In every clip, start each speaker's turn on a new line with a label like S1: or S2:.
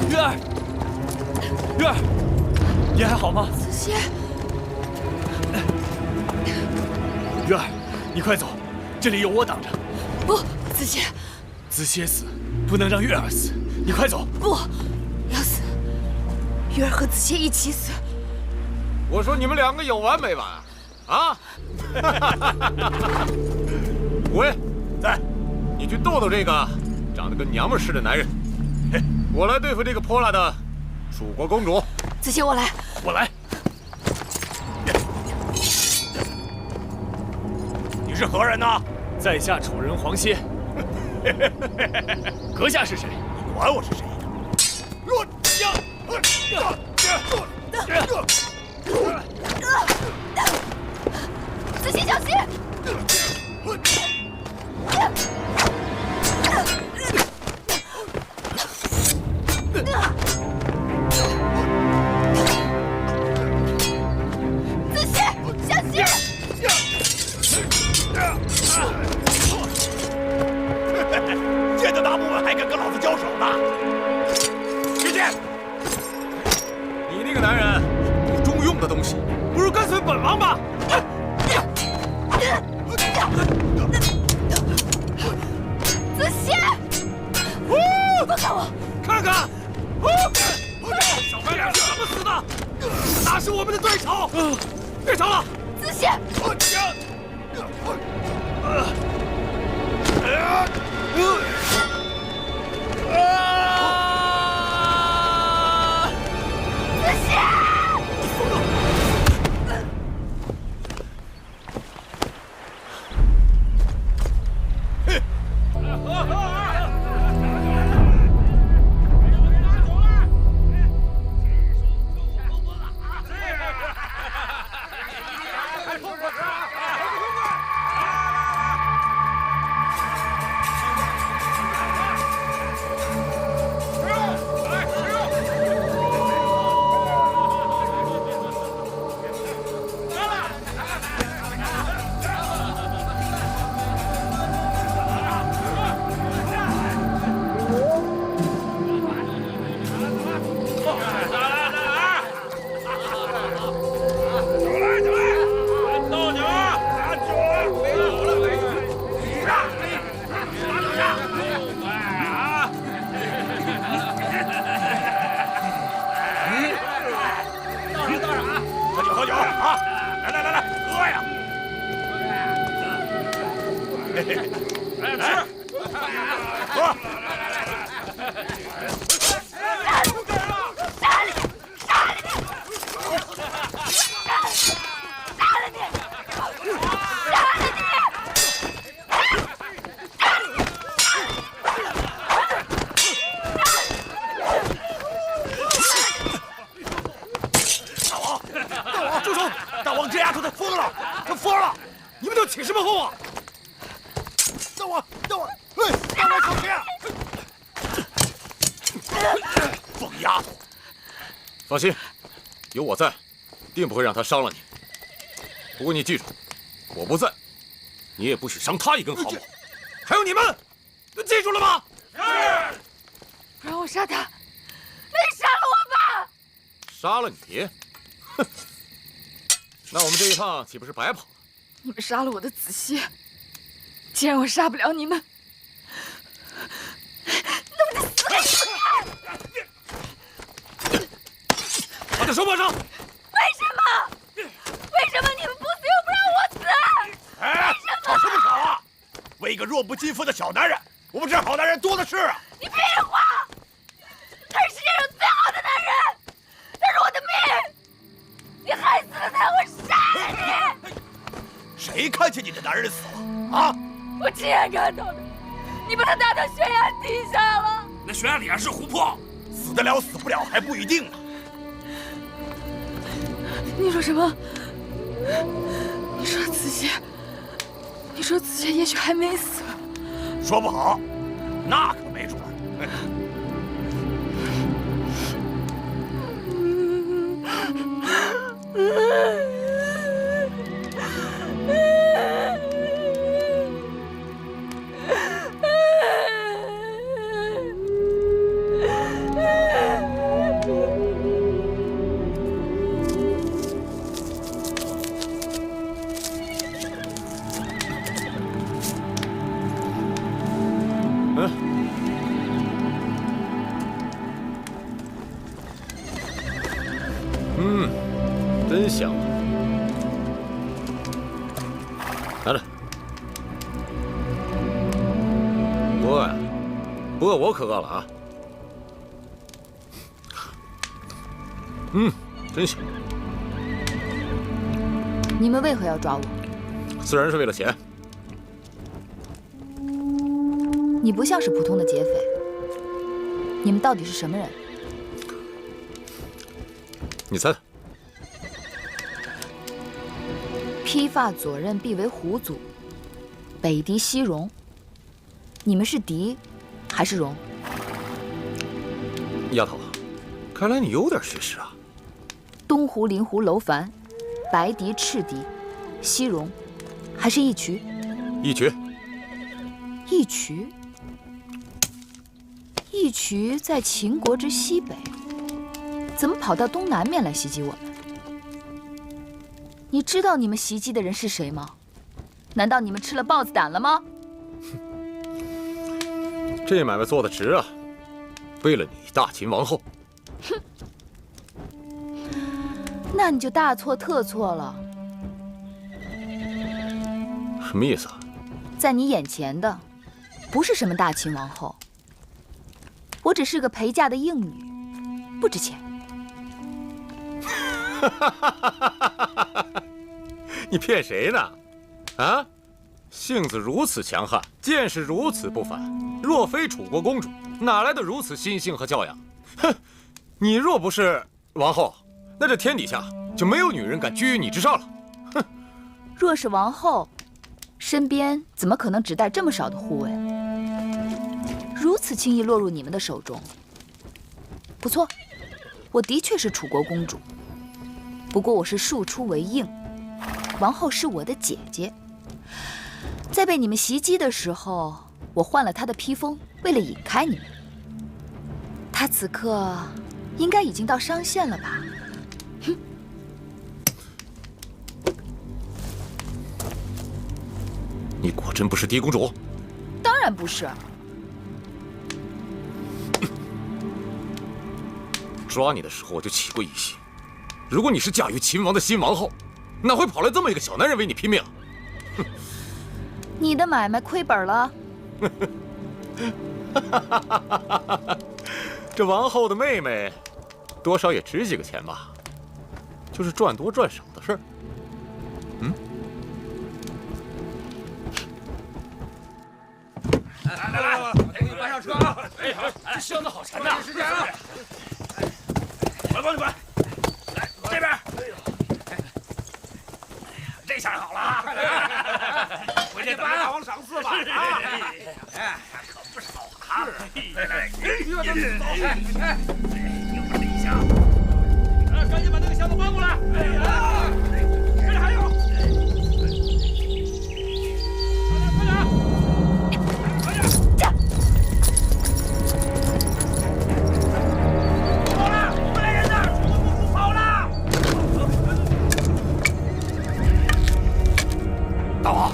S1: 月儿，月儿，你还好吗？
S2: 子歇，
S1: 月儿，你快走，这里有我挡着。
S2: 不，子歇，
S1: 子歇死，不能让月儿死。你快走。
S2: 不，要死，月儿和子歇一起死。
S3: 我说你们两个有完没完啊？古文在，你去逗逗这个长得跟娘们似的男人。我来对付这个泼辣的楚国公主。
S2: 子歇，我来。
S1: 我来。
S4: 你是何人呢？
S1: 在下楚人黄歇。阁下是谁？
S4: 你管我是谁呢？
S2: 子歇，小心！子歇，小心！
S4: 见得大不稳还敢跟老子交手呢？去见！
S3: 你那个男人不中用的东西，不如跟随本王吧。
S2: 子歇，放开我！
S3: 看看，小白脸是怎么死的？哪是我们的对手？别吵了！
S2: 子歇，子歇！
S4: 喝酒啊！来，喝呀！来，喝！
S3: 住手！大王这丫头她疯了，她疯了！你们都起什么哄啊？大王，大王，大王小心！
S4: 疯丫头！
S3: 放心，有我在，定不会让她伤了你。不过你记住，我不在，你也不许伤她一根毫毛。还有你们，记住了吗？是。
S2: 不让我杀他，那你杀了我吧！
S3: 杀了你？哼！那我们这一趟岂不是白跑了？
S2: 你们杀了我的子歇，既然我杀不了你们，那我就死给你们看！
S3: 把他手绑上！
S2: 为什么？为什么你们不死又不让我死？
S4: 哎，吵什么吵啊！为一个弱不禁风的小男人，我们这好男人多的是啊！
S2: 你屁话！他是世界上最好的男人，他是我的命！你害死了他，我杀了你！
S4: 谁看见你的男人死了啊？
S2: 我亲眼看到的，你把他打到悬崖底下了。
S4: 那悬崖底下是湖泊，死得了死不了还不一定呢。
S2: 你说什么？你说子歇？你说子歇也许还没死？
S4: 说不好，那可没准儿。
S3: 拿着。不饿呀？不饿我可饿了啊。真香。
S2: 你们为何要抓我？
S3: 自然是为了钱。
S2: 你不像是普通的劫匪，你们到底是什么人？
S3: 你猜猜。
S2: 披发左衽，必为虎祖，北狄西戎。你们是狄，还是戎？
S3: 丫头，看来你有点学识啊。
S2: 东胡、林胡、楼烦，白狄、赤狄，西戎，还是义渠？
S3: 义渠。
S2: 义渠？义渠在秦国之西北，怎么跑到东南面来袭击我们？你知道你们袭击的人是谁吗？难道你们吃了豹子胆了吗？
S3: 这买卖做得值啊！为了你大秦王后。
S2: 哼，那你就大错特错了。
S3: 什么意思啊？
S2: 在你眼前的，不是什么大秦王后。我只是个陪嫁的应女，不值钱。
S3: 你骗谁呢？啊，性子如此强悍，见识如此不凡，若非楚国公主，哪来的如此心性和教养？哼，你若不是王后，那这天底下就没有女人敢居于你之上了。哼，
S2: 若是王后，身边怎么可能只带这么少的护卫？如此轻易落入你们的手中。不错，我的确是楚国公主，不过我是庶出为应，王后是我的姐姐。在被你们袭击的时候，我换了她的披风，为了引开你们。她此刻应该已经到商县了吧？哼！
S3: 你果真不是狄公主？
S2: 当然不是。
S3: 抓你的时候我就起过疑心，如果你是嫁于秦王的新王后，哪会跑来这么一个小男人为你拼命？哼！
S2: 你的买卖亏本了。
S3: 这王后的妹妹，多少也值几个钱吧，就是赚多赚少的事儿。
S1: 来，给你搬上车啊！哎，这箱子好沉呐！时间啊！我帮你搬。来，这边。这下好了啊！回去等着大王赏赐吧！啊，哎，可不少啊！有点理想。赶紧把那个箱子搬过来！这里还有。快点！
S3: 大王，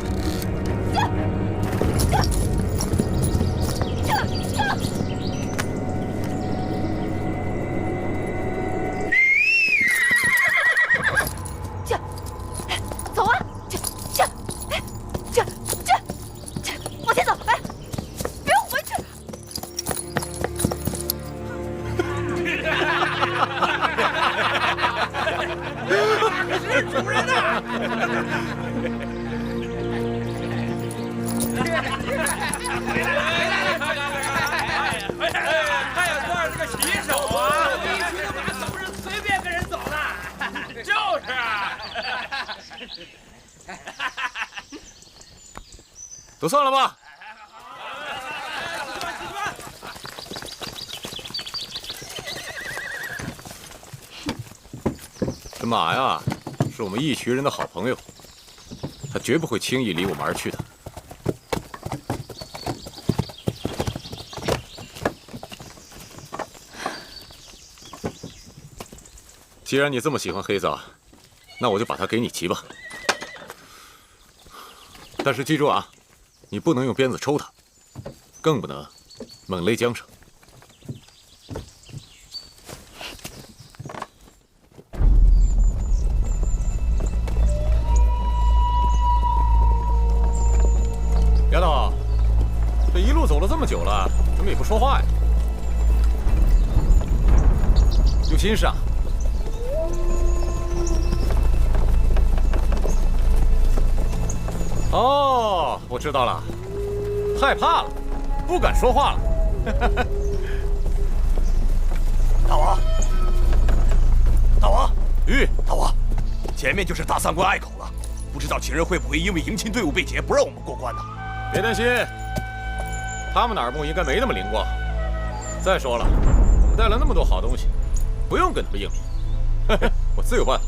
S2: 走啊！往前走！哎，别回去！
S1: 可是主人呐！他也算是个骑手啊！必须的马可不是随便跟人走的，就是啊。
S3: 都算了吧。这马呀，是我们一群人的好朋友，他绝不会轻易离我们而去的。既然你这么喜欢黑子，那我就把它给你骑吧。但是记住啊，你不能用鞭子抽它，更不能猛勒缰绳。这么久了，怎么也不说话呀？有心事啊？哦，我知道了，害怕了，不敢说话了。
S4: 大王，大王，
S3: 大
S4: 王，前面就是大三关隘口了，不知道秦人会不会因为迎亲队伍被劫，不让我们过关呢？
S3: 别担心，他们的耳目应该没那么灵光。再说了，我们带了那么多好东西，不用跟他们硬拼，我自有办法。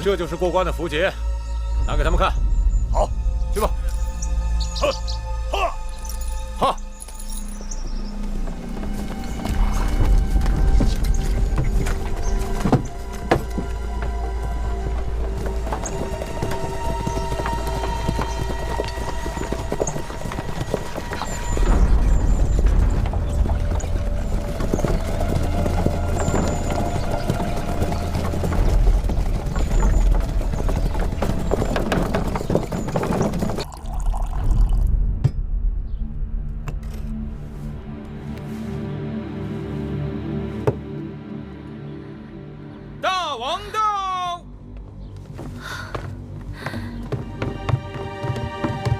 S3: 这就是过关的符节，拿给他们看。
S4: 好，
S3: 去吧。哈。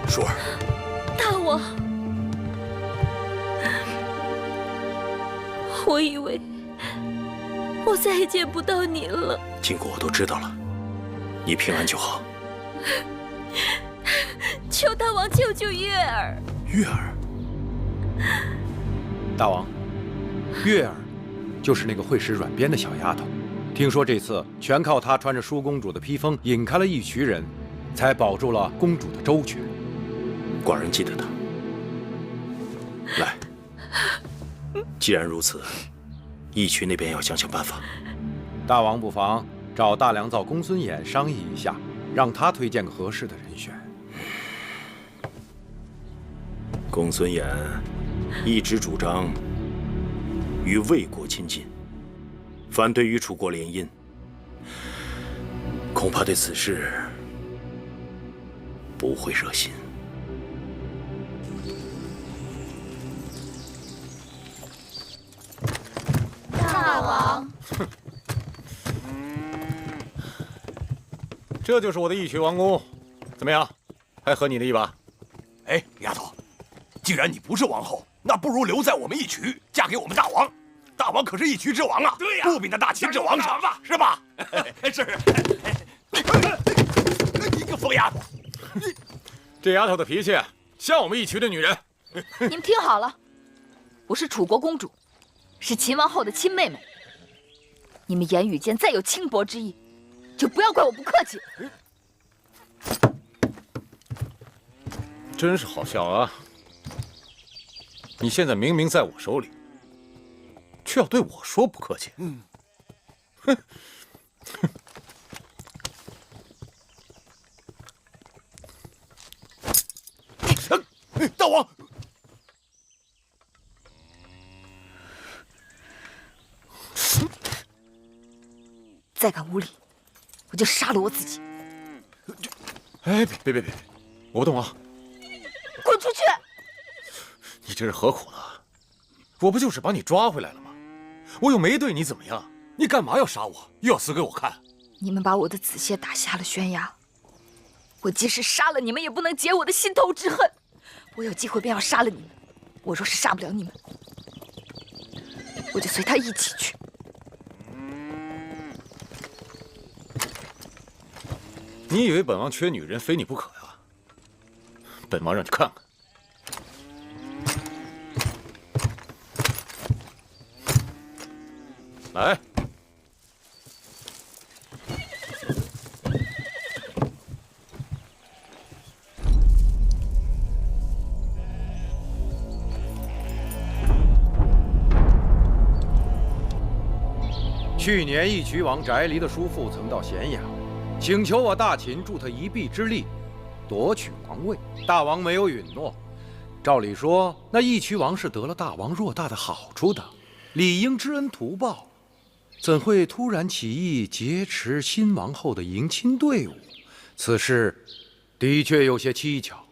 S4: 舒儿，
S5: 大王，我以为我再也见不到您了。
S4: 经过我都知道了，你平安就好。
S5: 求大王救救月儿！
S4: 月儿，
S6: 大王，月儿就是那个会使软鞭的小丫头。听说这次全靠她穿着舒公主的披风引开了一群人，才保住了公主的周全。
S4: 寡人记得她。来，既然如此，义渠那边要想想办法。
S6: 大王不妨找大良造公孙衍商议一下，让他推荐个合适的人选。
S4: 公孙衍一直主张与魏国亲近，反对与楚国联姻，恐怕对此事不会热心。
S2: 大王，
S3: 这就是我的义渠王宫，怎么样？还合你的意吧？
S4: 哎，丫头，既然你不是王后，那不如留在我们义渠，嫁给我们大王。大王可是义渠之王啊！对呀，不比那大秦之王强吧？是吧？是。你个疯丫头！
S3: 这丫头的脾气像我们义渠的女人。
S2: 你们听好了，我是楚国公主，是秦王后的亲妹妹。你们言语间再有轻薄之意，就不要怪我不客气。
S3: 真是好笑啊！你现在明明在我手里，却要对我说不客气。哼！
S4: 大王，
S2: 再敢无礼，我就杀了我自己。
S3: 哎，别，我不动啊！
S2: 滚出去！
S3: 你这是何苦呢？我不就是把你抓回来了吗？我又没对你怎么样，你干嘛要杀我？又要死给我看？
S2: 你们把我的子谢打下了悬崖，我即使杀了你们，也不能解我的心头之恨。我有机会便要杀了你们，我若是杀不了你们，我就随他一起去。
S3: 你以为本王缺女人，非你不可呀？本王让你看看。来，
S6: 去年义渠王翟离的叔父曾到咸阳，请求我大秦助他一臂之力，夺取王位。大王没有允诺。照理说，那义渠王是得了大王偌大的好处的，理应知恩图报，怎会突然起意劫持新王后的迎亲队伍？此事的确有些蹊跷。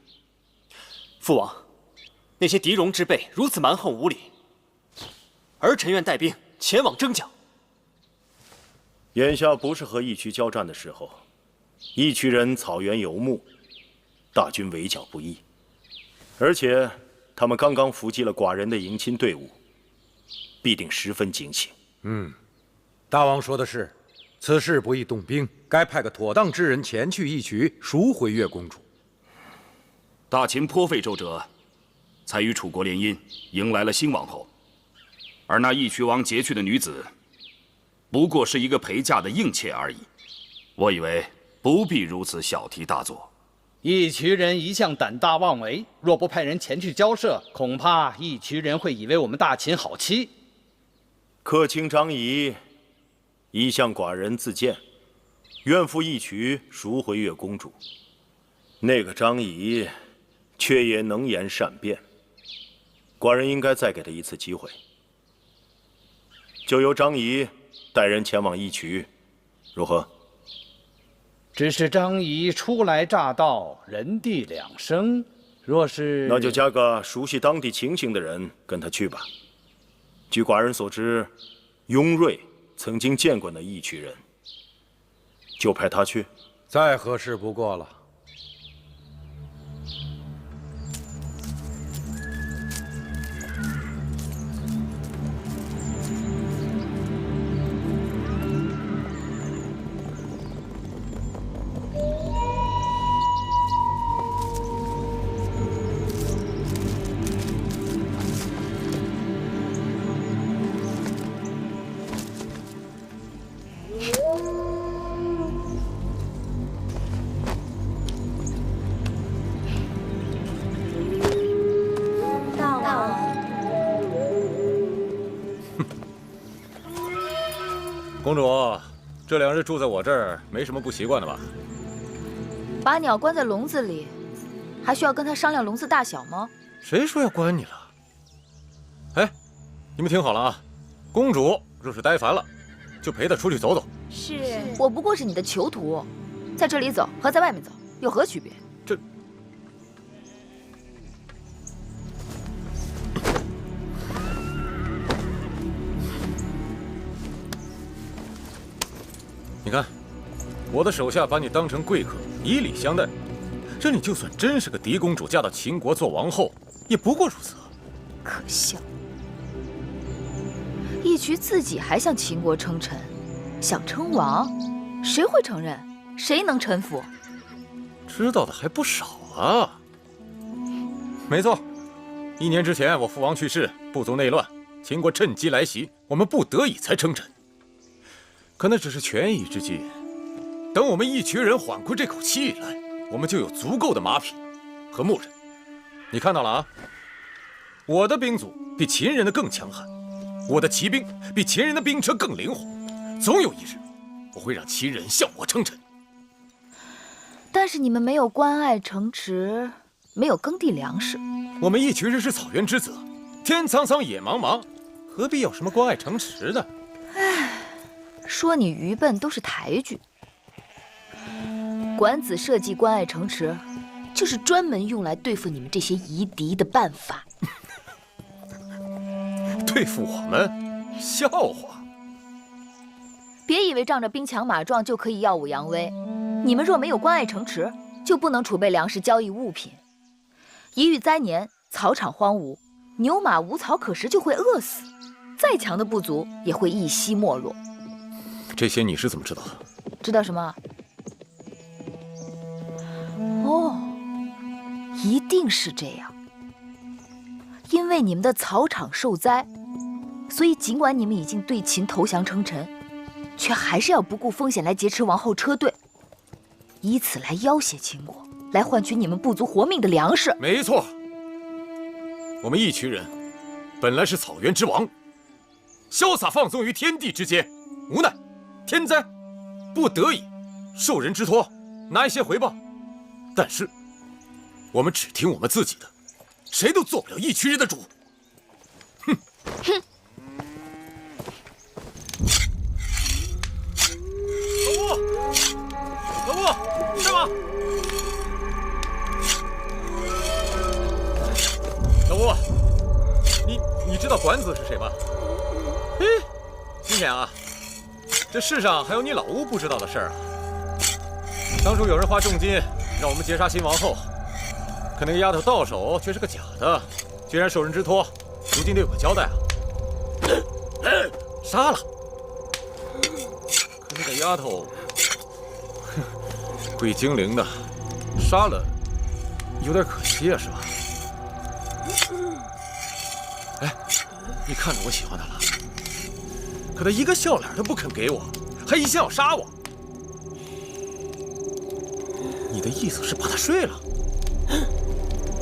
S7: 父王，那些狄戎之辈如此蛮横无理，儿臣愿带兵前往征剿。
S8: 眼下不是和义渠交战的时候，义渠人草原游牧，大军围剿不易，而且他们刚刚伏击了寡人的迎亲队伍，必定十分警醒。
S6: 大王说的是，此事不宜动兵，该派个妥当之人前去义渠赎回月公主。
S1: 大秦颇费周折，才与楚国联姻，迎来了新王后。而那义渠王劫去的女子，不过是一个陪嫁的应妾而已。我以为不必如此小题大做。
S9: 义渠人一向胆大妄为，若不派人前去交涉，恐怕义渠人会以为我们大秦好欺。
S8: 客卿张仪一向寡人自荐，愿赴义渠赎回月公主。那个张仪却也能言善辩，寡人应该再给他一次机会。就由张仪带人前往义渠，如何？
S9: 只是张仪初来乍到，人地两生，若是……
S8: 那就加个熟悉当地情形的人跟他去吧。据寡人所知，雍瑞曾经见过那义渠人，就派他去，
S6: 再合适不过了。
S3: 公主，这2日住在我这儿，没什么不习惯的吧？
S2: 把鸟关在笼子里，还需要跟他商量笼子大小吗？
S3: 谁说要关你了？哎，你们听好了啊！公主若是呆烦了，就陪她出去走走。
S2: 是，我不过是你的囚徒，在这里走和在外面走有何区别？
S3: 这……你看，我的手下把你当成贵客，以礼相待，这你就算真是个狄公主，嫁到秦国做王后，也不过如此。
S2: 可笑！义渠自己还向秦国称臣，想称王，谁会承认？谁能臣服？
S3: 知道的还不少啊。没错，1年之前我父王去世，部族内乱，秦国趁机来袭，我们不得已才称臣。可那只是权宜之计，等我们义渠人缓过这口气来，我们就有足够的马匹和牧人。你看到了啊，我的兵卒比秦人的更强悍，我的骑兵比秦人的兵车更灵活，总有一日，我会让秦人向我称臣。
S2: 但是你们没有关爱城池，没有耕地粮食。
S3: 我们义渠人是草原之子，天苍苍，野茫茫，何必有什么关爱城池呢？
S2: 唉。说你愚笨都是抬举。管子设计关爱城池，就是专门用来对付你们这些夷狄的办法。
S3: 对付我们？笑话！
S2: 别以为仗着兵强马壮就可以耀武扬威。你们若没有关爱城池，就不能储备粮食交易物品。一遇灾年，草场荒芜，牛马无草可食，就会饿死。再强的部族也会一夕没落。
S3: 这些你是怎么知道的？
S2: 知道什么？哦，一定是这样。因为你们的草场受灾，所以尽管你们已经对秦投降称臣，却还是要不顾风险来劫持王后车队，以此来要挟秦国，来换取你们部族活命的粮食。
S3: 没错，我们义渠人本来是草原之王，潇洒放纵于天地之间，无奈天灾，不得已受人之托，拿一些回报。但是我们只听我们自己的，谁都做不了义渠人的主。哼哼！老布，干嘛？是谁吗？嘿，新鲜啊！这世上还有你老吴不知道的事儿啊！当初有人花重金让我们劫杀新王后，可那个丫头到手却是个假的，居然受人之托，如今得有个交代啊！杀了！可那个丫头会精灵的，杀了有点可惜啊，是吧？哎，你看着我喜欢她了，可她一个笑脸都不肯给我，还一心要杀我。你的意思是把她睡了？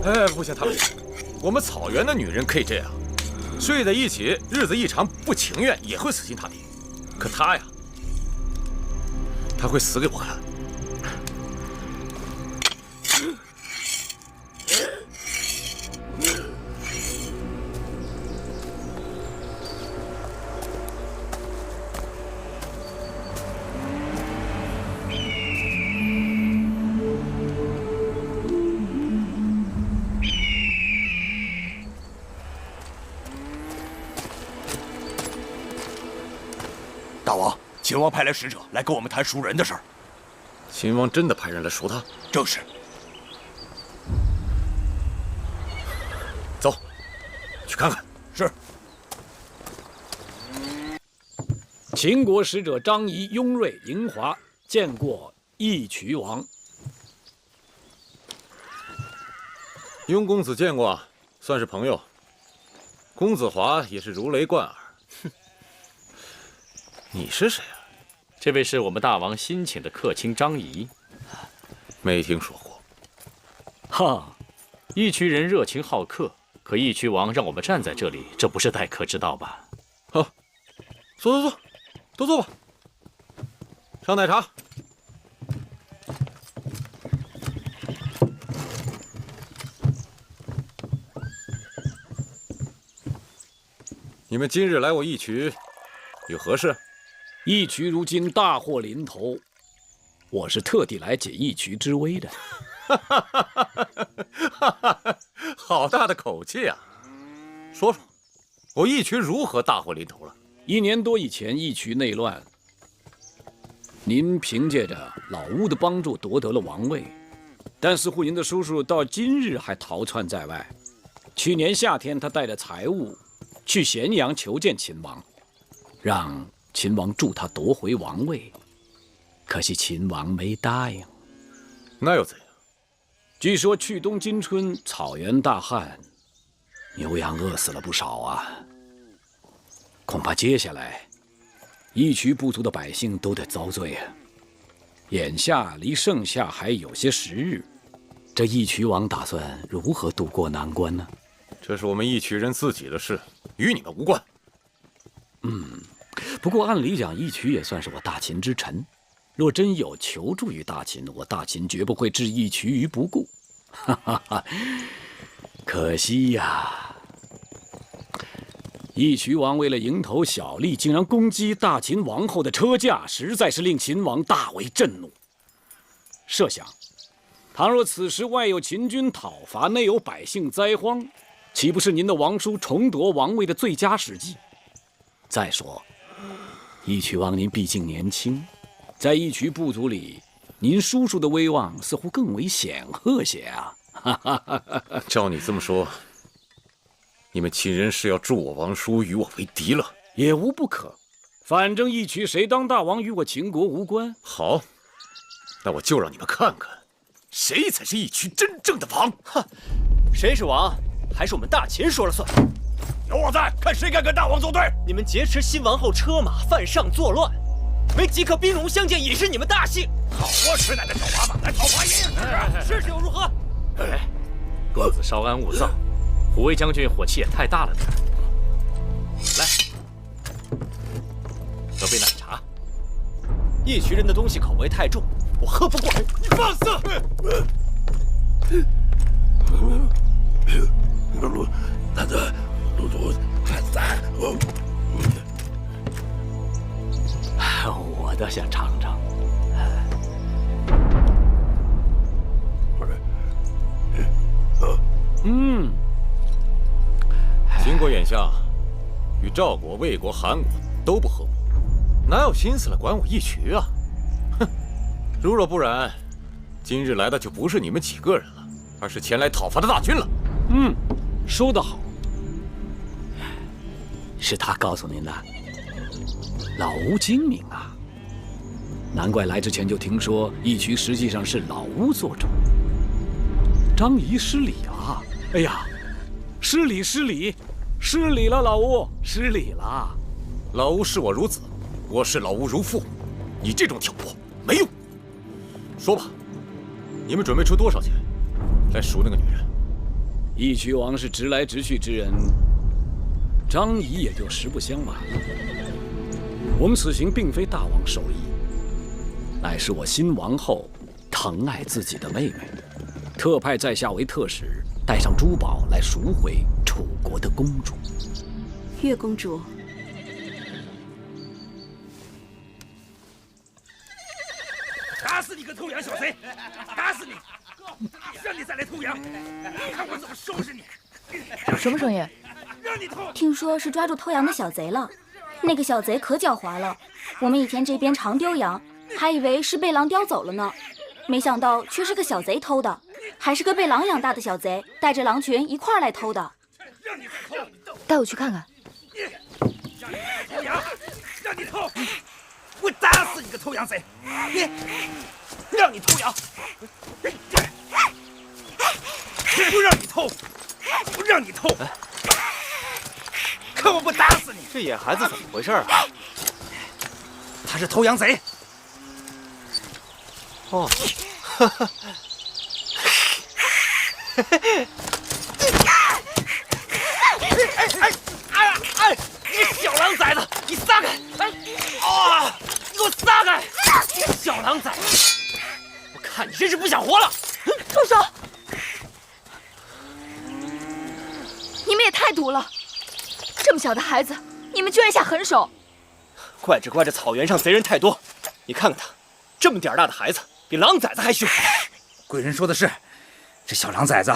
S3: 哎，不行，他不行。我们草原的女人可以这样，睡在一起，日子一长，不情愿也会死心塌地。可她呀，她会死给我看。
S4: 大王，秦王派来使者来跟我们谈赎人的事儿。
S3: 秦王真的派人来赎他？
S4: 正是。
S3: 走，去看看。
S4: 是。
S10: 秦国使者张仪、雍瑞、嬴华见过义渠王。
S3: 雍公子见过，算是朋友。公子华也是如雷贯耳。你是谁啊？
S11: 这位是我们大王新请的客卿张仪。
S3: 没听说过。
S11: 哈，义渠人热情好客，可义渠王让我们站在这里，这不是待客之道吧？
S3: 好，坐，都坐吧。上奶茶。你们今日来我义渠，有何事？
S10: 义渠如今大祸临头，我是特地来解义渠之危的。
S3: 好大的口气啊！说说，我义渠如何大祸临头了
S10: ？1年多以前，义渠内乱，您凭借着老乌的帮助夺得了王位，但似乎您的叔叔到今日还逃窜在外。去年夏天，他带着财物去咸阳求见秦王，让秦王助他夺回王位，可惜秦王没答应。
S3: 那又怎样？
S10: 据说去冬今春，草原大旱，牛羊饿死了不少啊。恐怕接下来，义渠部族的百姓都得遭罪啊。眼下离盛夏还有些时日，这义渠王打算如何渡过难关呢？
S3: 这是我们义渠人自己的事，与你们无关。
S10: 不过按理讲，义渠也算是我大秦之臣，若真有求助于大秦，我大秦绝不会置义渠于不顾。哈哈哈，可惜呀，义渠王为了蝇头小利，竟然攻击大秦王后的车驾，实在是令秦王大为震怒。设想，倘若此时外有秦军讨伐，内有百姓灾荒，岂不是您的王叔重夺王位的最佳时机？再说，义渠王您毕竟年轻，在义渠部族里，您叔叔的威望似乎更为显赫些啊！
S3: 照你这么说，你们秦人是要助我王叔与我为敌了？
S10: 也无不可，反正义渠谁当大王与我秦国无关。
S3: 好，那我就让你们看看，谁才是义渠真正的王！
S7: 哼，谁是王，还是我们大秦说了算。
S4: 有我在，看谁敢跟大王作对！
S7: 你们劫持新王后车马，犯上作乱，没即刻兵戎相见，也是你们大幸。
S4: 好我吃奶的小娃娃，来讨伐也是。
S7: 是又如何？
S11: 公子稍安勿躁，虎威将军火气也太大了点。来，喝杯奶茶。
S7: 义渠人的东西口味太重，我喝不过。
S4: 你放肆！
S10: 我倒想尝尝。
S3: 经过眼下，与赵国、魏国、韩国都不和睦，哪有心思来管我义渠啊？哼！如若不然，今日来的就不是你们几个人了，而是前来讨伐的大军了。
S10: 说得好。是他告诉您的。老吴精明啊，难怪来之前就听说义渠实际上是老吴做主。张仪失礼了，哎呀，失礼了，老吴，失礼了。
S3: 老吴视我如子，我视老吴如父，你这种挑拨没用。说吧，你们准备出多少钱来赎那个女人？
S10: 义渠王是直来直去之人，张仪也就实不相瞒了。我们此行并非大王授意，乃是我新王后疼爱自己的妹妹，特派在下为特使，带上珠宝来赎回楚国的公主。
S5: 岳公主，
S4: 打死你个偷羊小贼！打死你！让你再来偷羊，看我怎么收拾你！
S2: 什么声音？
S4: 让你偷！
S5: 听说是抓住偷羊的小贼了。那个小贼可狡猾了，我们以前这边常丢羊，还以为是被狼叼走了呢，没想到却是个小贼偷的，还是个被狼养大的小贼，带着狼群一块儿来偷的。
S4: 让你偷！
S2: 带我去看看。
S4: 让你偷羊！让你偷！我打死你个偷羊贼！你让你偷羊！不让你偷！不让你偷！看我不打死你！
S7: 这野孩子怎么回事啊？
S4: 他是偷羊贼。
S7: 哦，哈哈。哎！你小狼崽子，你撒开！哎，啊！你给我撒开！小狼崽子，我看你真是不想活了！
S2: 住手！你们也太毒了！这么小的孩子，你们居然下狠手！
S7: 怪这草原上贼人太多，你看看他，这么点大的孩子，比狼崽子还凶。
S4: 贵人说的是，这小狼崽子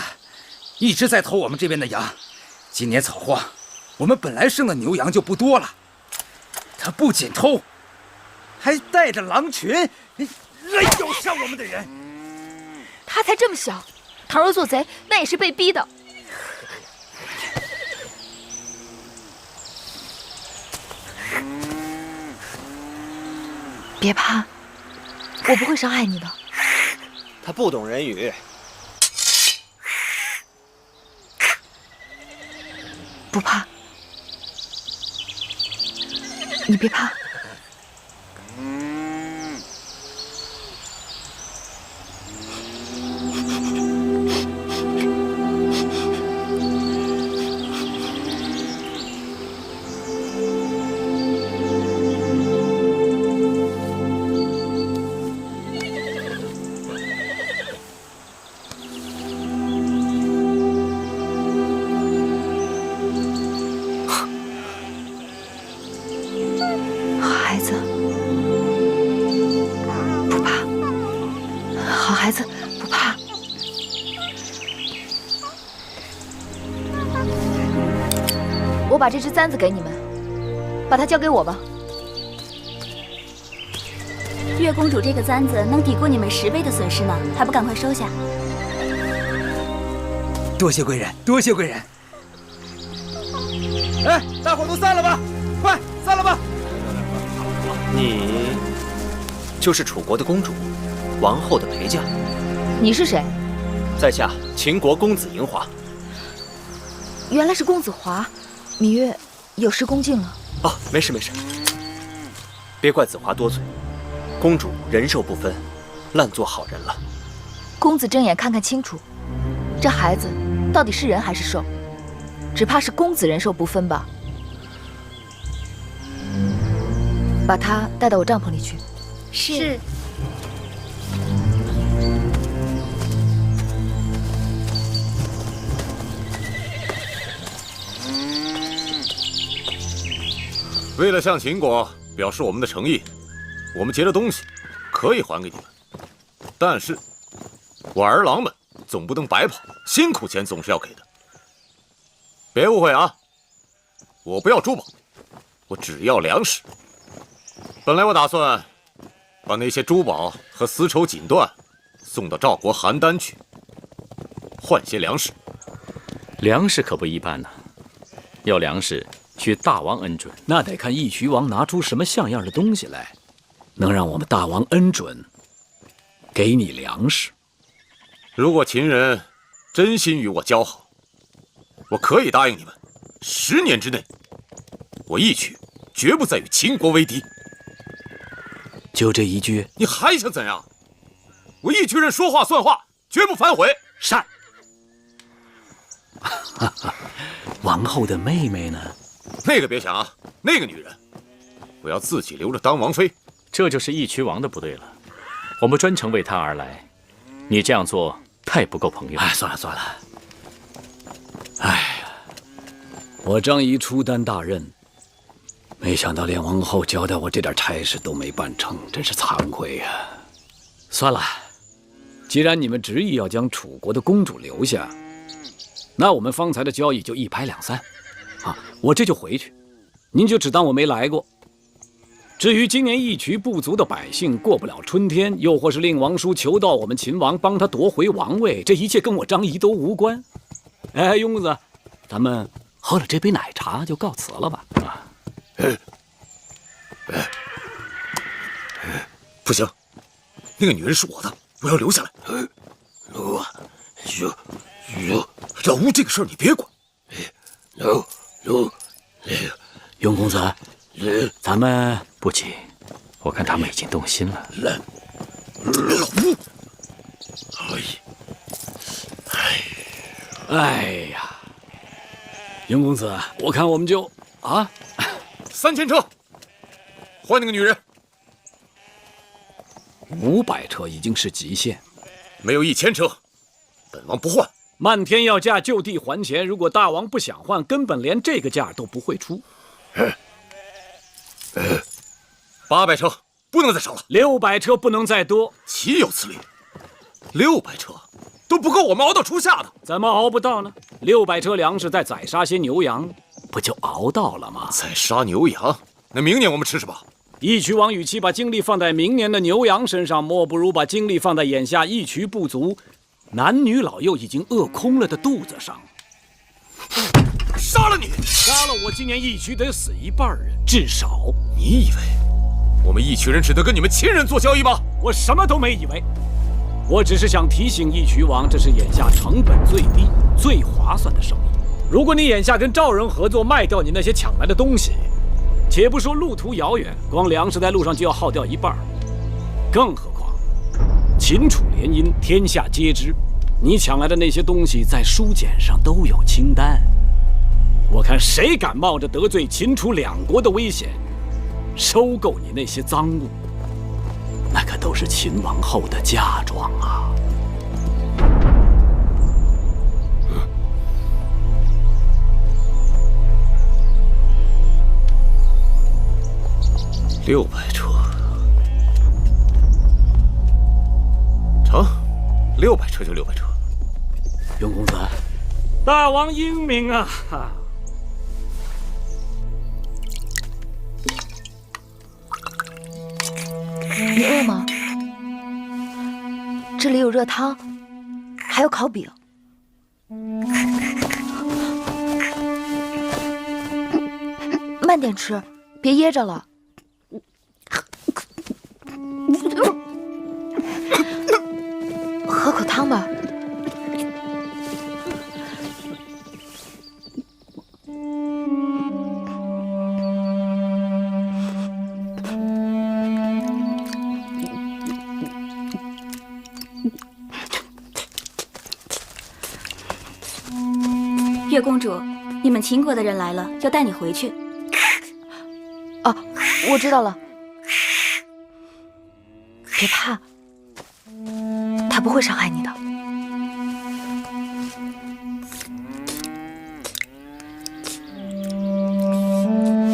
S4: 一直在偷我们这边的羊。今年草荒，我们本来生的牛羊就不多了，他不仅偷，还带着狼群来咬伤我们的人。
S2: 他才这么小，倘若做贼，那也是被逼的。别怕，我不会伤害你的。
S7: 他不懂人语。
S2: 不怕，你别怕。我把这只簪子给你们，把它交给我吧。
S5: 岳公主这个簪子能抵过你们10倍的损失呢，还不赶快收下？
S4: 多谢贵人，多谢贵人。哎，大伙都散了吧，快散了吧！
S7: 你就是楚国的公主，王后的陪嫁。
S2: 你是谁？
S7: 在下秦国公子嬴华。
S2: 原来是公子华。芈月有失恭敬了。
S7: 哦，没事没事，别怪子华多嘴。公主人兽不分，烂做好人了。
S2: 公子睁眼看看清楚，这孩子到底是人还是兽？只怕是公子人兽不分吧。把他带到我帐篷里去。
S5: 是。
S3: 为了向秦国表示我们的诚意，我们劫的东西可以还给你们，但是我儿郎们总不能白跑，辛苦钱总是要给的。别误会啊，我不要珠宝，我只要粮食。本来我打算把那些珠宝和丝绸锦缎送到赵国邯郸去，换些粮食。
S11: 粮食可不一般呢，要粮食需大王恩准。
S10: 那得看义渠王拿出什么像样的东西来，能让我们大王恩准给你粮食。
S3: 如果秦人真心与我交好，我可以答应你们，10年之内，我义渠绝不再与秦国为敌。
S10: 就这一句？
S3: 你还想怎样？我义渠人说话算话，绝不反悔。
S10: 善。王后的妹妹呢？
S3: 那个别想啊，那个女人，我要自己留着当王妃。
S11: 这就是义渠王的不对了，我们专程为他而来，你这样做太不够朋友。
S10: 哎，算了算了。哎呀，我张仪初担大任，没想到连王后交代我这点差事都没办成，真是惭愧呀。算了，既然你们执意要将楚国的公主留下，那我们方才的交易就一拍两散。啊，我这就回去，您就只当我没来过。至于今年义渠部族的百姓过不了春天，又或是令王叔求到我们秦王帮他夺回王位，这一切跟我张仪都无关。哎，雍公子，咱们喝了这杯奶茶就告辞了吧？啊，
S3: 不行，那个女人是我的，我要留下来。老吴这个事儿你别管。
S10: 雍公子，咱们
S11: 不急，我看他们已经动心了。
S3: 老吴，
S10: 哎呀，雍公子，我看我们就
S3: 3000车，换那个女人。
S10: 500车已经是极限，
S3: 没有1000车，本王不换。
S10: 漫天要价，就地还钱。如果大王不想换，根本连这个价都不会出。
S3: 800车不能再少了
S10: ，600车不能再多。
S3: 岂有此理！600车都不够我们熬到初夏的。
S10: 怎么熬不到呢？600车粮食再宰杀些牛羊，不就熬到了吗？
S3: 宰杀牛羊，那明年我们吃什么？
S10: 义渠王与其把精力放在明年的牛羊身上，莫不如把精力放在眼下义渠部族男女老幼已经饿空了的肚子上。
S3: 杀了你！
S10: 杀了我，今年义渠得死1半人，至少。
S3: 你以为我们义渠人只得跟你们秦人做交易吗？
S10: 我什么都没以为，我只是想提醒义渠王，这是眼下成本最低、最划算的生意。如果你眼下跟赵人合作，卖掉你那些抢来的东西。 且不说路途遥远，光粮食在路上就要耗掉1半，更何况秦楚联姻，天下皆知，你抢来的那些东西在书简上都有清单。我看谁敢冒着得罪秦楚2国的危险，收购你那些赃物，那可都是秦王后的嫁妆啊
S3: ！600车，成，600车就600车。
S10: 雍公子，大王英明啊！
S2: 你饿吗？这里有热汤，还有烤饼。慢点吃，别噎着了。 喝口汤吧。
S5: 月公主，你们秦国的人来了，要带你回去。
S2: 哦，我知道了。 别怕，他不会伤害你的。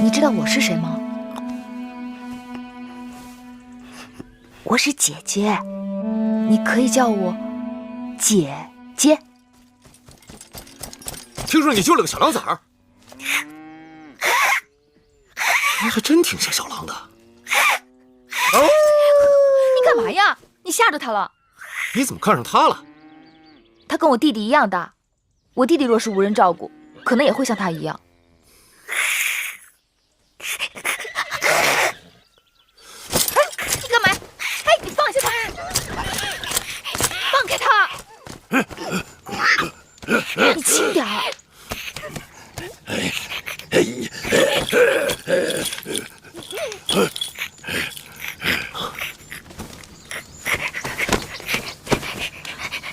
S2: 你知道我是谁吗？我是姐姐，你可以叫我姐姐。
S3: 听说你救了个小狼崽儿，还真挺像小狼的。
S2: 你干嘛呀？你吓着他了。
S3: 你怎么看上他了？
S2: 他跟我弟弟一样大，我弟弟若是无人照顾，可能也会像他一样。你干嘛？哎，你放下他！放开他！你轻点儿。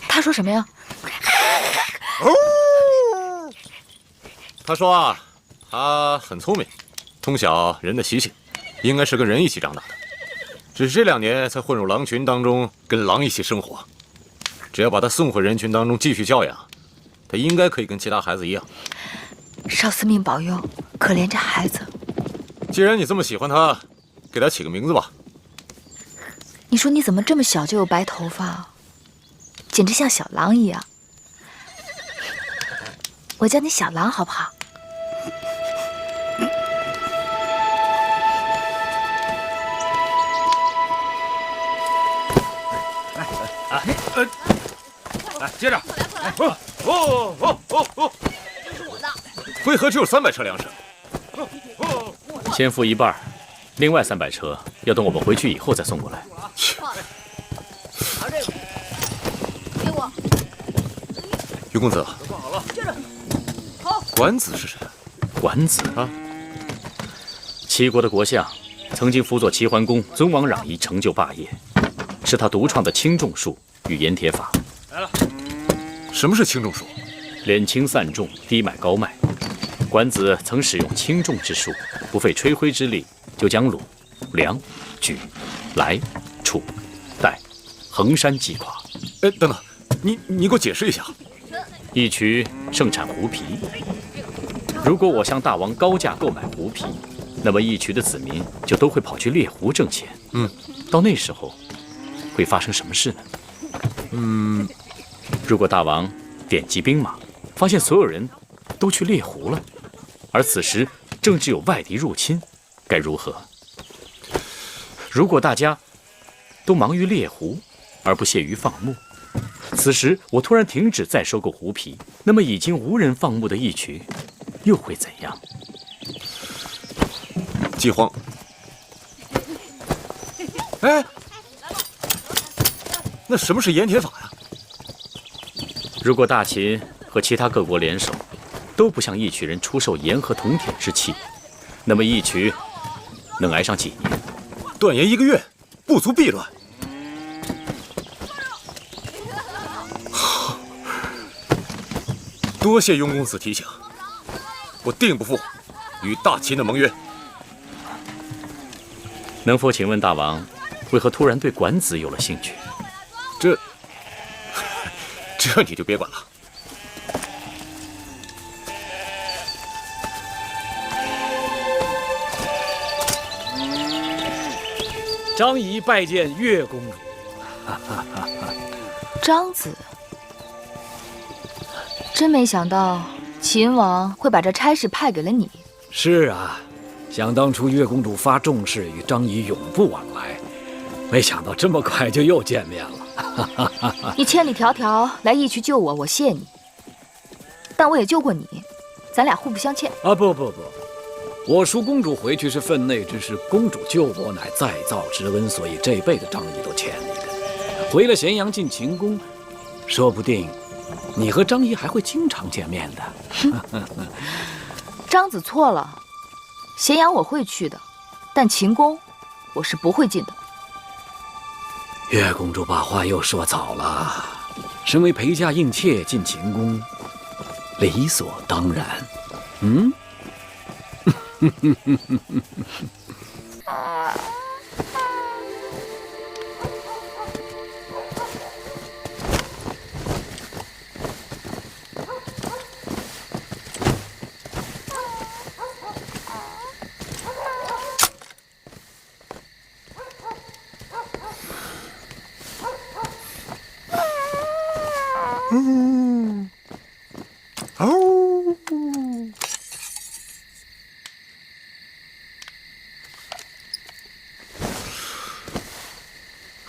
S2: 他说什么呀？
S3: 他说啊，他很聪明，通晓人的习性，应该是跟人一起长大的，只是这2年才混入狼群当中，跟狼一起生活。只要把他送回人群当中继续教养，他应该可以跟其他孩子一样。
S2: 少司命保佑，可怜这孩子。
S3: 既然你这么喜欢他，给他起个名字吧。
S2: 你说你怎么这么小就有白头发，简直像小狼一样。我叫你小狼好不好？
S3: 来，接着。回合只有300车粮食。
S11: 先付一半，另外300车要等我们回去以后再送过来。
S2: 给我。
S3: 于公子，管子是谁？
S11: 管子啊，齐国的国相，曾经辅佐齐桓公尊王攘夷，成就霸业，是他独创的轻重术与盐铁法。
S3: 来了。什么是轻重术？
S11: 敛轻散重，低买高卖。管子曾使用轻重之术，不费吹灰之力，就将鲁、梁、莒、来、楚、代、衡山击垮。
S3: 哎，等等，你给我解释一下。
S11: 义渠盛产狐皮，如果我向大王高价购买狐皮，那么义渠的子民就都会跑去猎狐挣钱。到那时候会发生什么事呢？如果大王点击兵马，发现所有人都去猎狐了，而此时正值有外敌入侵，该如何？如果大家都忙于猎狐，而不屑于放牧，此时我突然停止再收购狐皮，那么已经无人放牧的义渠又会怎样？
S3: 饥荒。哎，那什么是盐铁法呀？
S11: 如果大秦和其他各国联手，都不向义渠人出售盐和铜铁之器，那么义渠能挨上几年？
S3: 断盐1个月，不足必乱。多谢雍公子提醒，我定不负与大秦的盟约。
S11: 能否请问大王，为何突然对管子有了兴趣？
S3: 这你就别管了。
S10: 张仪拜见岳公主。
S2: 张子，真没想到秦王会把这差事派给了你。
S10: 是啊，想当初岳公主发重誓与张仪永不往来，没想到这么快就又见面了。
S2: 你千里迢迢来义渠救我，我谢你。但我也救过你，咱俩互不相欠。
S10: 啊，不，我赎公主回去是分内之事，公主救我乃再造之恩，所以这辈子张仪都欠你的。回了咸阳进秦宫，说不定你和张仪还会经常见面的。
S2: 张子错了，咸阳我会去的，但秦宫我是不会进的。
S10: 岳公主把话又说早了，身为陪嫁应妾进秦宫，理所当然。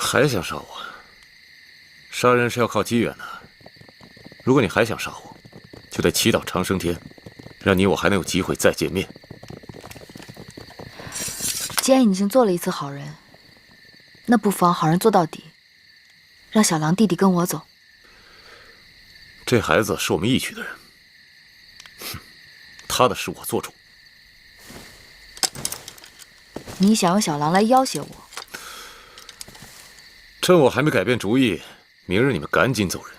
S3: 还想杀我？杀人是要靠机缘的。如果你还想杀我，就得祈祷长生天，让你我还能有机会再见面。
S2: 既然已经做了一次好人，那不妨好人做到底，让小狼弟弟跟我走。
S3: 这孩子是我们义渠的人，哼，他的事我做主。
S2: 你想用小狼来要挟我？
S3: 趁我还没改变主意，明日你们赶紧走人。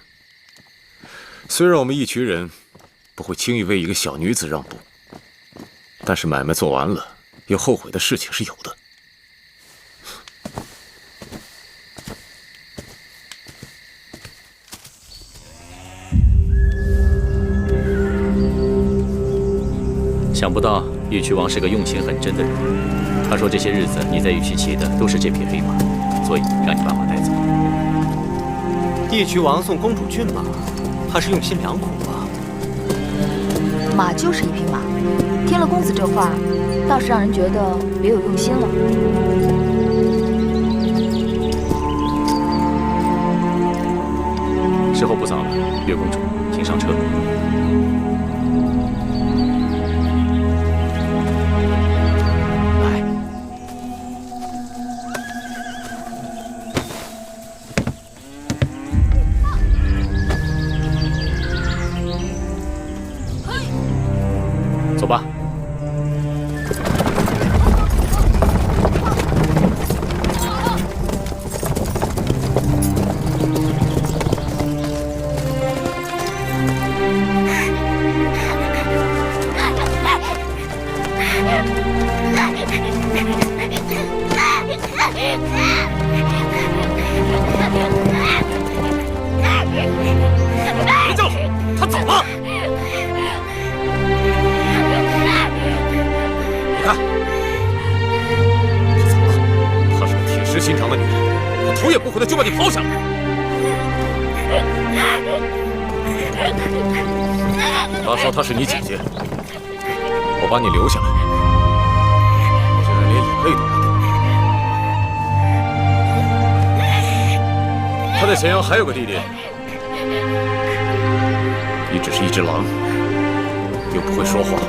S3: 虽然我们义渠人不会轻易为一个小女子让步，但是买卖做完了，有后悔的事情是有的。
S11: 想不到义渠王是个用心很真的人。他说这些日子你在义渠骑的都是这匹黑马，所以让你把马带走。
S7: 义渠王送公主骏马，他是用心良苦吧？
S2: 马就是一匹马，听了公子这话，倒是让人觉得别有用心了。
S11: 时候不早了，月公主，请上车。走吧。
S3: 别叫了，他走了。你看，他走了。她是个铁石心肠的女人，她头也不回的就把你抛下了。她说她是你姐姐，我把你留下来，竟然连眼泪都没掉。他在咸阳还有个弟弟，你只是一只狼，又不会说话，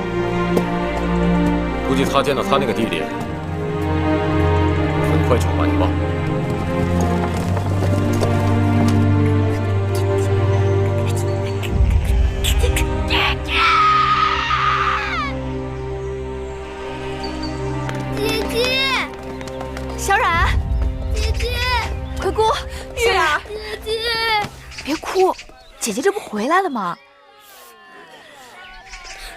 S3: 估计他见到他那个弟弟，很快就会把你忘了。
S12: 姐姐，
S2: 小冉，
S12: 姐姐，
S2: 快哭！
S12: 月儿，姐姐，
S2: 别哭，姐姐这不回来了吗？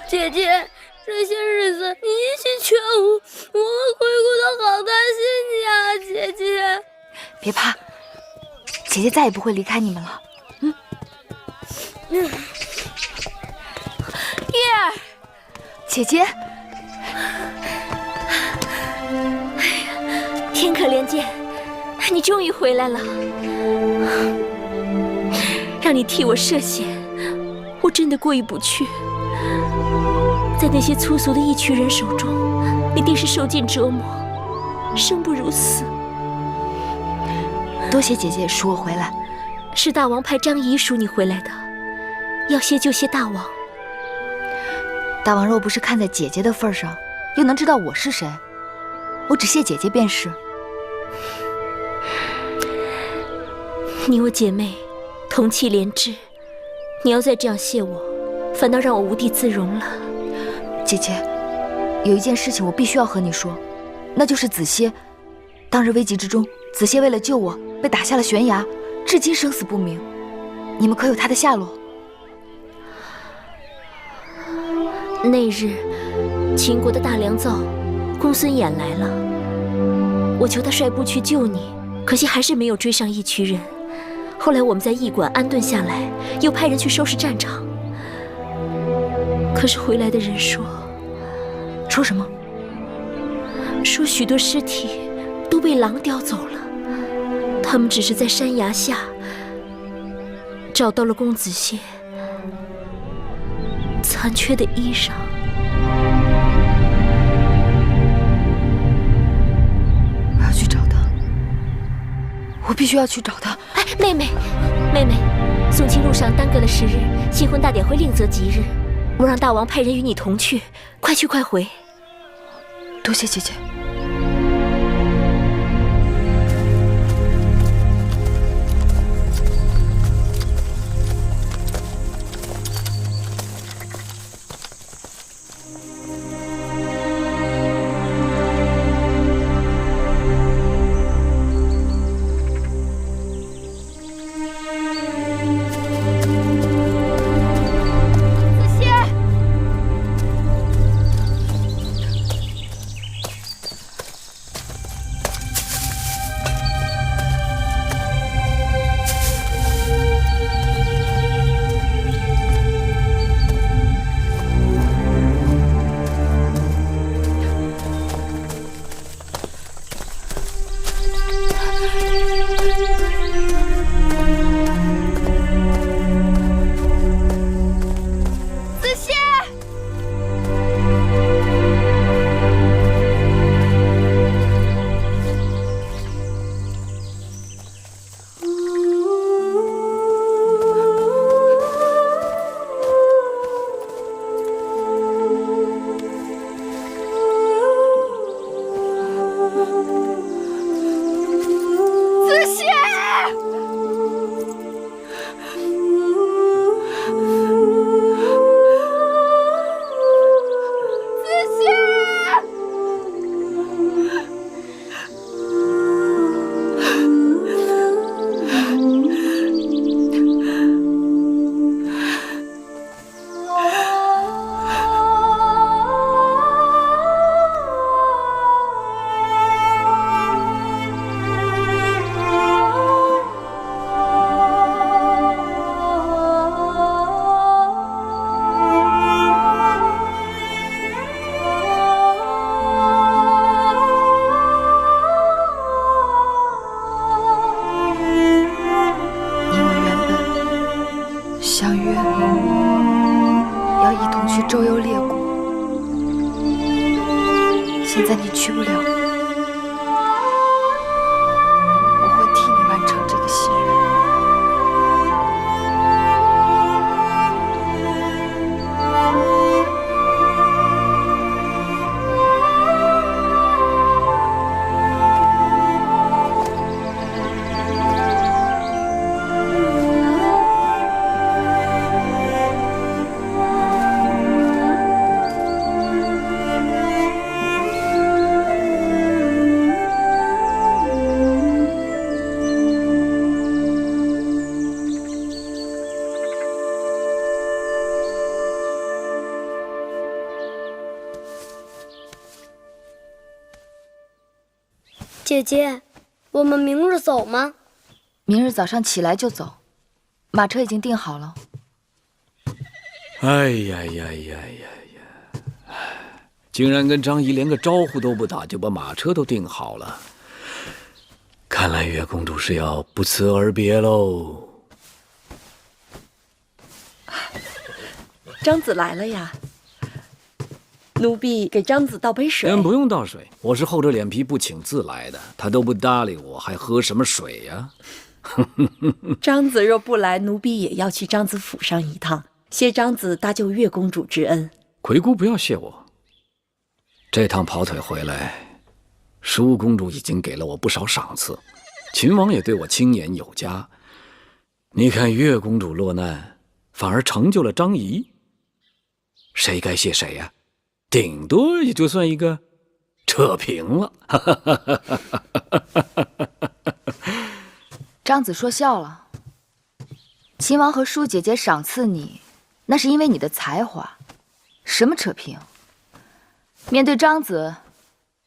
S12: 姐姐，这些日子你一心劝我，我和灰姑都好担心你啊，姐姐。
S2: 别怕，姐姐再也不会离开你们了。月儿，姐姐，
S5: 天可怜见，你终于回来了，让你替我涉险，我真的过意不去。在那些粗俗的义渠人手中，你定是受尽折磨，生不如死。
S2: 多谢姐姐赎我回来。
S5: 是大王派张仪赎你回来的，要谢就谢大王。
S2: 大王若不是看在姐姐的份上，又能知道我是谁？我只谢姐姐便是。
S5: 你我姐妹同气连枝，你要再这样谢我，反倒让我无地自容了。
S2: 姐姐，有一件事情我必须要和你说，那就是子歇。当日危急之中，子歇为了救我，被打下了悬崖，至今生死不明。你们可有他的下落？
S5: 那日，秦国的大良造公孙衍来了，我求他率部去救你，可惜还是没有追上义渠人。后来我们在驿馆安顿下来，又派人去收拾战场。可是回来的人说
S2: 什么？
S5: 说许多尸体都被狼叼走了，他们只是在山崖下找到了公子燮残缺的衣裳。
S2: 我要去找他，我必须要去找他。
S12: 哎，妹妹，送亲路上耽搁了10日，新婚大典会另择吉日。我让大王派人与你同去，快去快回。
S2: 多谢姐姐。周游列国，现在你去不了，我会替你完成这个心愿。
S12: 姐姐，我们明日走吗？
S2: 明日早上起来就走，马车已经订好了。
S10: 哎呀呀呀呀呀！竟然跟张仪连个招呼都不打，就把马车都订好了。看来月公主是要不辞而别喽。
S13: 张子来了呀。奴婢给张子倒杯水。
S10: 不用倒水，我是厚着脸皮不请自来的，他都不搭理我，还喝什么水呀？
S13: 张子若不来，奴婢也要去张子府上一趟，谢张子搭救月公主之恩。
S10: 魁姑不要谢我，这趟跑腿回来，淑公主已经给了我不少赏赐，秦王也对我青眼有加。你看月公主落难，反而成就了张仪，谁该谢谁呀？顶多也就算一个扯平了。
S2: 张子说笑了，秦王和舒姐姐赏赐你，那是因为你的才华，什么扯平？面对张子，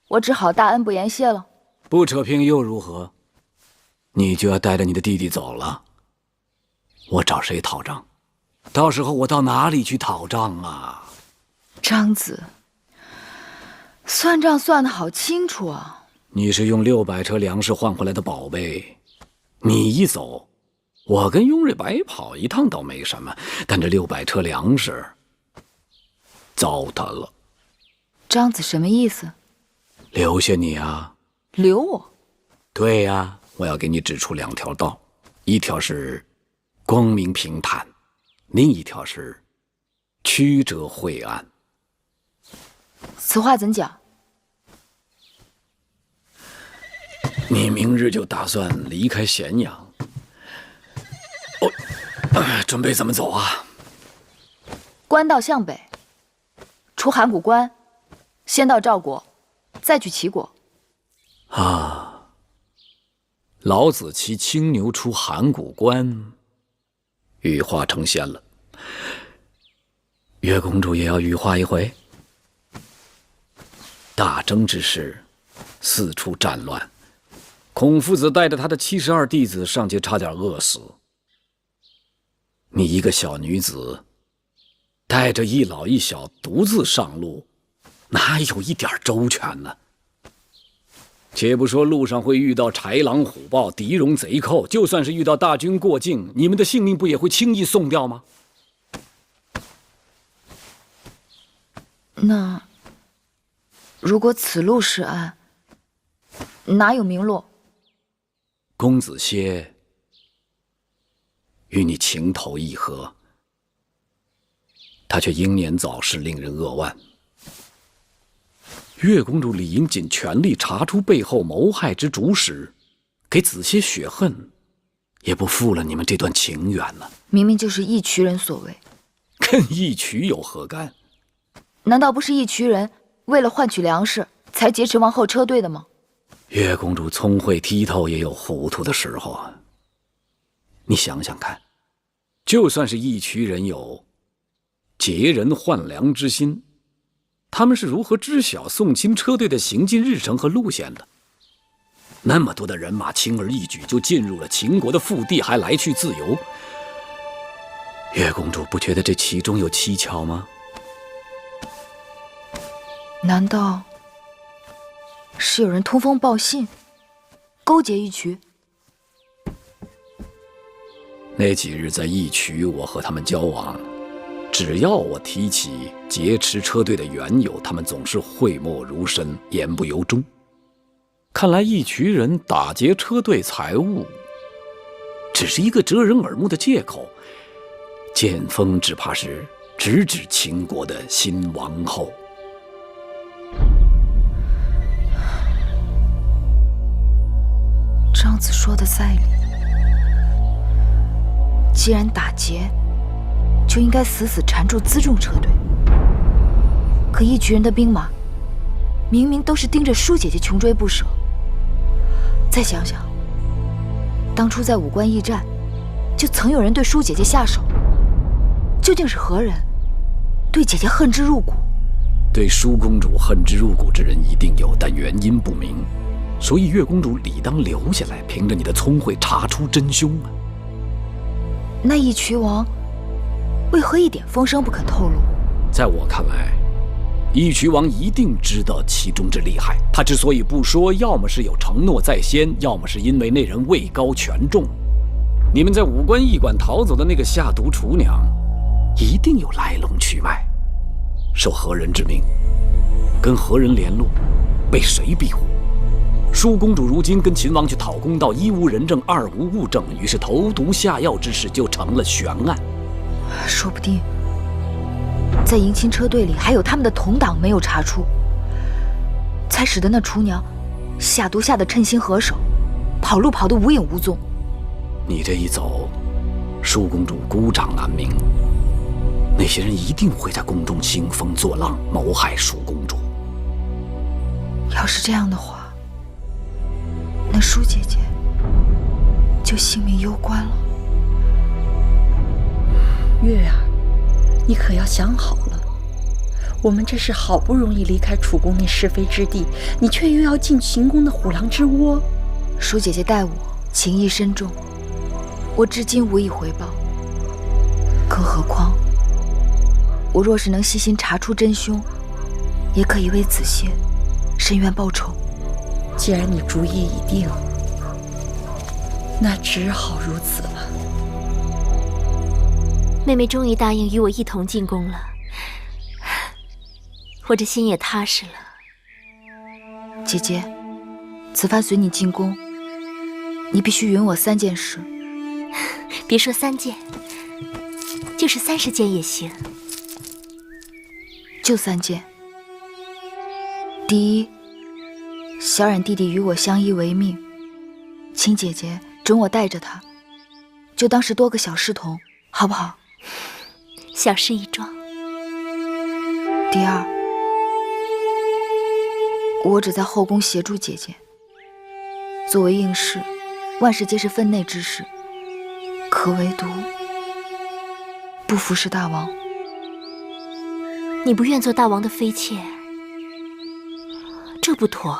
S2: 我只好大恩不言谢了。
S10: 不扯平又如何？你就要带着你的弟弟走了，我找谁讨账？到时候我到哪里去讨账啊？
S2: 张子，算账算得好清楚啊！
S10: 你是用600车粮食换回来的宝贝，你一走，我跟雍瑞白跑一趟倒没什么，但这600车粮食糟蹋了。
S2: 张子什么意思？
S10: 留下你啊！
S2: 留我？
S10: 对呀，我要给你指出2条道，一条是光明平坦，另一条是曲折晦暗。
S2: 此话怎讲？
S10: 你明日就打算离开咸阳，准备怎么走啊？
S2: 官道向北，出函谷关，先到赵国，再去齐国。
S10: 啊，老子骑青牛出函谷关，羽化成仙了。月公主也要羽化一回？大征之时，四处战乱，孔夫子带着他的72弟子上街，差点饿死。你一个小女子，带着一老一小独自上路，哪有一点周全呢？且不说路上会遇到豺狼虎豹、敌戎贼寇，就算是遇到大军过境，你们的性命不也会轻易送掉吗？
S2: 那如果此路是岸，哪有明落？
S10: 公子歇与你情投意合，他却英年早逝，令人扼腕。月公主理应尽全力查出背后谋害之主使，给子歇雪恨，也不负了你们这段情缘呢。
S2: 明明就是义渠人所为，
S10: 跟义渠有何干？
S2: 难道不是义渠人为了换取粮食才劫持王后车队的吗？
S10: 月公主聪慧剔透，也有糊涂的时候啊。你想想看，就算是义渠人有劫人换粮之心，他们是如何知晓宋钦车队的行进日程和路线的？那么多的人马轻而易举就进入了秦国的腹地，还来去自由。月公主不觉得这其中有蹊跷吗？
S2: 难道是有人通风报信，勾结义渠？
S10: 那几日在义渠，我和他们交往，只要我提起劫持车队的缘由，他们总是讳莫如深，言不由衷。看来义渠人打劫车队财物，只是一个遮人耳目的借口。剑锋只怕是直指秦国的新王后。
S2: 张子说的在理，既然打劫，就应该死死缠住辎重车队。可义渠人的兵马，明明都是盯着舒姐姐穷追不舍。再想想，当初在武关驿站，就曾有人对舒姐姐下手，究竟是何人对姐姐恨之入骨？
S10: 对舒公主恨之入骨之人一定有，但原因不明。所以月公主理当留下来，凭着你的聪慧查出真凶啊！
S2: 那义渠王为何一点风声不肯透露？
S10: 在我看来，义渠王一定知道其中之厉害。他之所以不说，要么是有承诺在先，要么是因为那人位高权重。你们在武关驿馆逃走的那个下毒厨娘，一定有来龙去脉。受何人之命，跟何人联络，被谁庇护？舒公主如今跟秦王去讨公道，一无人证，二无物证，于是投毒下药之事就成了悬案。
S2: 说不定在迎亲车队里还有他们的同党没有查出，才使得那厨娘下毒下得称心合手，跑路跑得无影无踪。
S10: 你这一走，舒公主孤掌难鸣，那些人一定会在宫中兴风作浪，谋害舒公主。
S2: 要是这样的话，那舒姐姐就性命攸关了。
S13: 月儿，你可要想好了，我们这是好不容易离开楚宫那是非之地，你却又要进秦宫的虎狼之窝。
S2: 舒姐姐待我情义深重，我至今无以回报。更何况，我若是能细心查出真凶，也可以为子歇伸冤报仇。
S13: 既然你主意已定，那只好如此了。
S12: 妹妹终于答应与我一同进宫了，我这心也踏实了。
S2: 姐姐，此番随你进宫，你必须允我3件事。
S12: 别说3件，就是30件也行。
S2: 就3件。第一，小冉弟弟与我相依为命，请姐姐准我带着他，就当是多个小侍童，好不好？
S12: 小事一桩。
S2: 第二，我只在后宫协助姐姐。作为应试，万事皆是分内之事，可唯独不服侍大王。
S12: 你不愿做大王的妃妾，这不妥。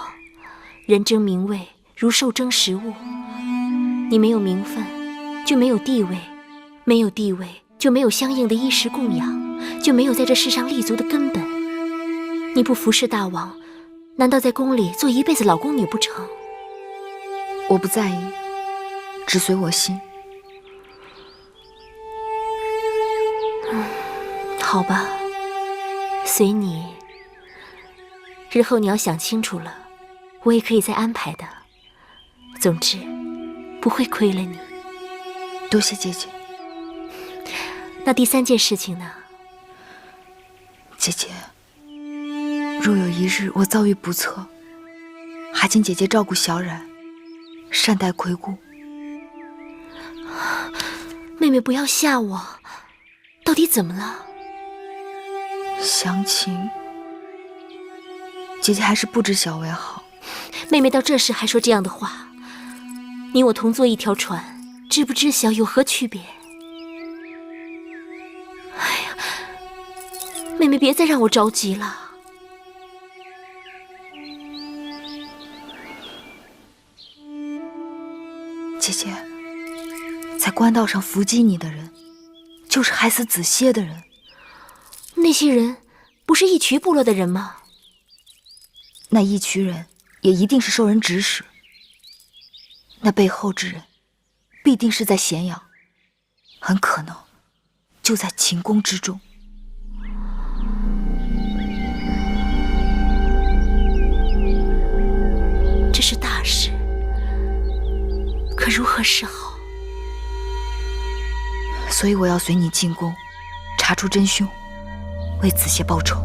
S12: 人争名位，如兽争食物。你没有名分，就没有地位；没有地位，就没有相应的衣食供养，就没有在这世上立足的根本。你不服侍大王，难道在宫里做一辈子老宫女不成？
S2: 我不在意，只随我心。
S12: 好吧，随你。日后你要想清楚了，我也可以再安排的。总之，不会亏了你。
S2: 多谢姐姐。
S12: 那第3件事情呢？
S2: 姐姐，若有一日我遭遇不测，还请姐姐照顾小冉，善待魁姑。
S12: 妹妹，不要吓我，到底怎么了？
S2: 详情，姐姐还是不知晓为好。
S12: 妹妹到这时还说这样的话，你我同坐一条船，知不知晓有何区别？哎呀，妹妹别再让我着急了。
S2: 姐姐，在官道上伏击你的人，就是害死子歇的人。
S12: 那些人不是义渠部落的人吗？
S2: 那义渠人也一定是受人指使。那背后之人，必定是在咸阳，很可能就在秦宫之中。
S12: 这是大事，可如何是好？
S2: 所以我要随你进宫，查出真凶，为子歇报仇。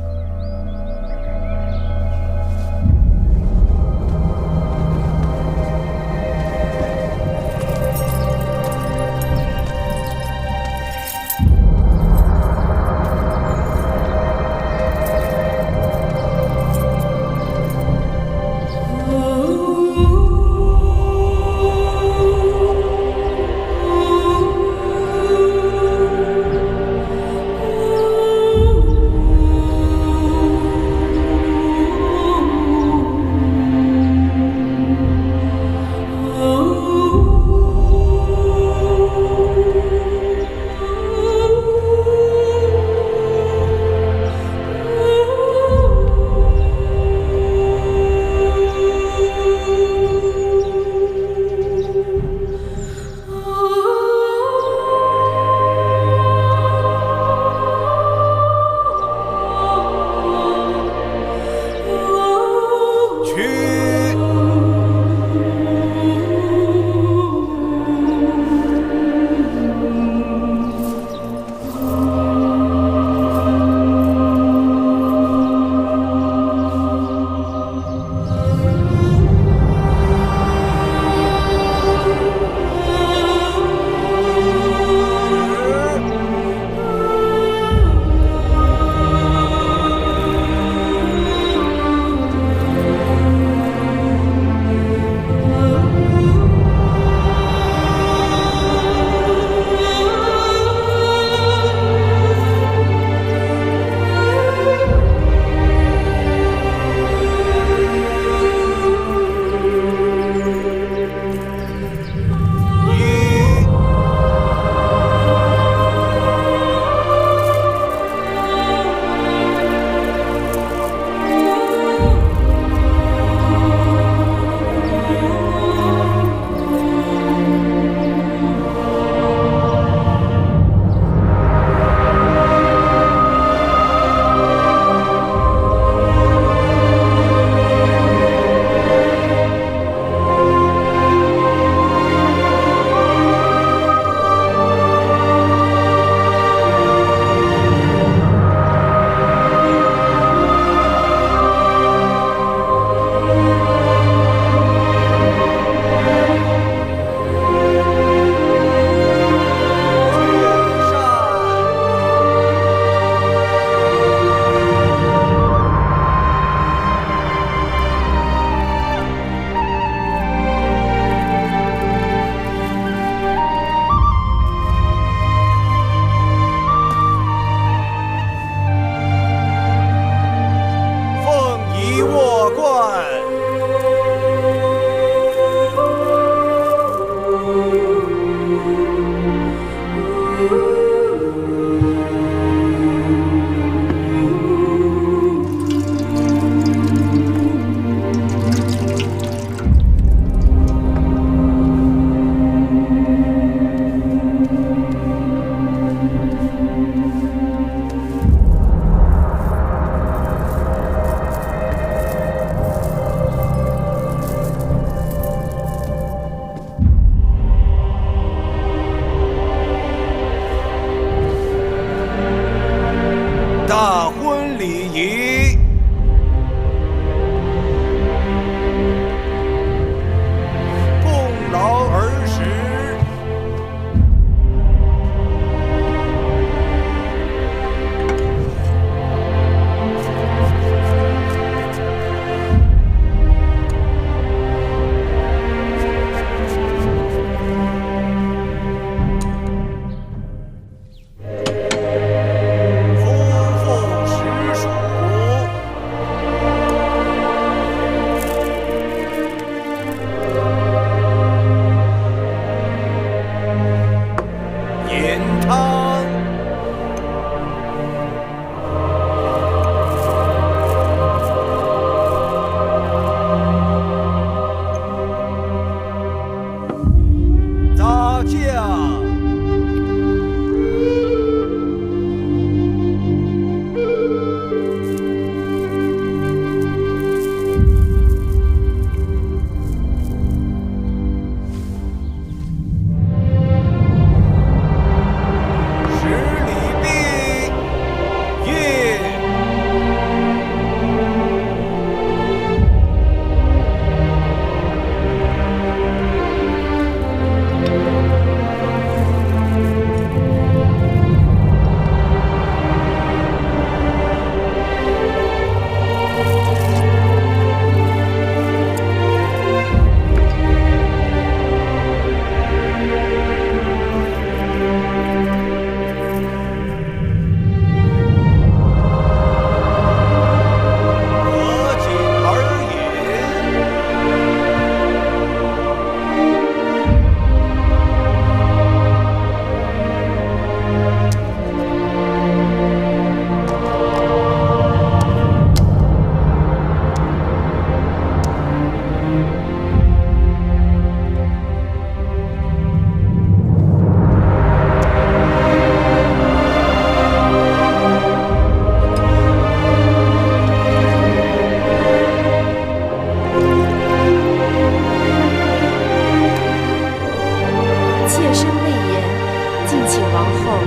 S14: 后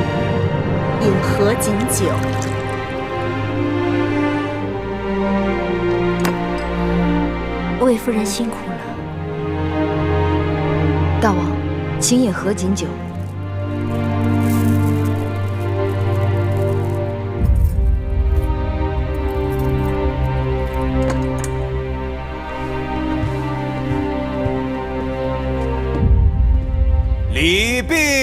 S14: 饮合卺酒。
S12: 魏夫人辛苦了。
S2: 大王，请饮合卺酒。
S15: 礼毕。